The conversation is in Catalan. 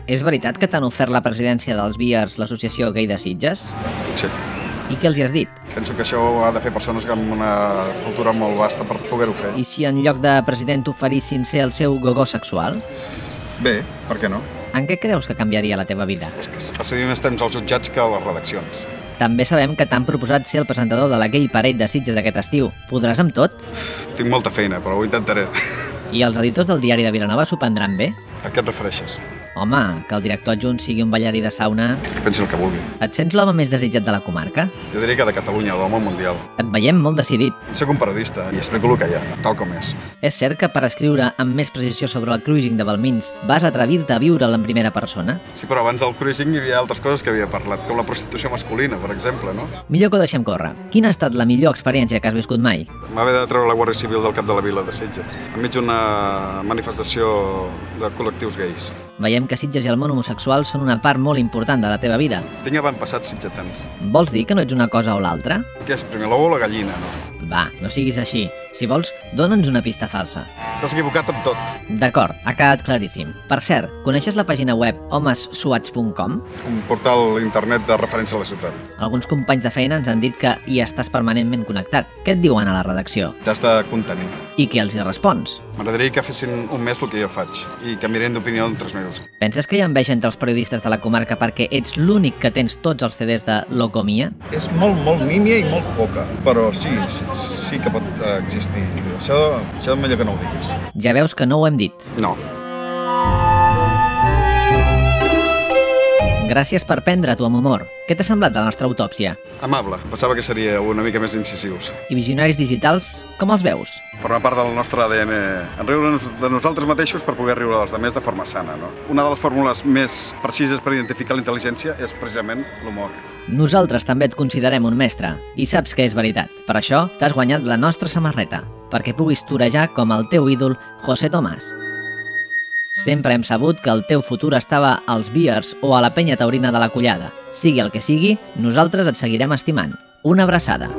És veritat que t'han ofert la presidència dels Bears l'associació gai de Sitges? Sí. I què els hi has dit? Penso que això ha de fer persones amb una cultura molt vasta per poder-ho fer. I si en lloc de president t'oferissin ser el seu gogó sexual? Bé, per què no? En què creus que canviaria la teva vida? Que es passarien més temps als jutjats que a les redaccions. També sabem que t'han proposat ser el presentador de la Gay Parade de Sitges d'aquest estiu. Podràs amb tot? Tinc molta feina, però ho intentaré. I els editors del diari de Vilanova s'ho prendran bé? A què et refereixes? Home, que el director adjunt sigui un ballarí de sauna... Que pensi el que vulgui. Et sents l'home més desitjat de la comarca? Jo diria que de Catalunya o del món mundial. Et veiem molt decidit. Soc un periodista i explico el que hi ha, tal com és. És cert que per escriure amb més precisió sobre el cruising de Balmins vas atrevir-te a viure'l en primera persona? Sí, però abans del cruising hi havia altres coses que havia parlat, com la prostitució masculina, per exemple, no? Millor que ho deixem córrer. Quina ha estat la millor experiència que has viscut mai? Va haver de treure la Guàrdia Civil del cap de la vila de Sitges, enmig d'una manifestació de col·lectius gais. Veiem que Sitges i el món homosexual són una part molt important de la teva vida. Tinc avantpassats sitgetans. Vols dir que no ets una cosa o l'altra? Què és, primer l'ou o la gallina, no? Va, no siguis així. Si vols, dona'ns una pista falsa. T'has equivocat amb tot. D'acord, ha quedat claríssim. Per cert, coneixes la pàgina web homessuats.com? Un portal internet de referència a la ciutat. Alguns companys de feina ens han dit que hi estàs permanentment connectat. Què et diuen a la redacció? T'has de contenir. I què els hi respons? M'agradaria que fessin un mes el que jo faig i canviarien d'opinió en 3 mesos. Penses que hi ha enveja entre els periodistes de la comarca perquè ets l'únic que tens tots els CDs de Locomia? És molt nímia i molt poca, però sí que pot existir. Això millor que no ho diguis. Ja veus que no ho hem dit. No. Gràcies per prendre-t'ho amb humor. Què t'ha semblat la nostra autòpsia? Amable. Pensava que seria una mica més incisius. I visionaris digitals, com els veus? Forma part del nostre ADN en riure de nosaltres mateixos per poder riure dels altres de forma sana, no? Una de les fórmules més precises per identificar la intel·ligència és precisament l'humor. Nosaltres també et considerem un mestre, i saps que és veritat. Per això t'has guanyat la nostra samarreta, perquè puguis torejar com el teu ídol José Tomàs. Sempre hem sabut que el teu futur estava als Bears o a la penya taurina de la Collada. Sigui el que sigui, nosaltres et seguirem estimant. Una abraçada.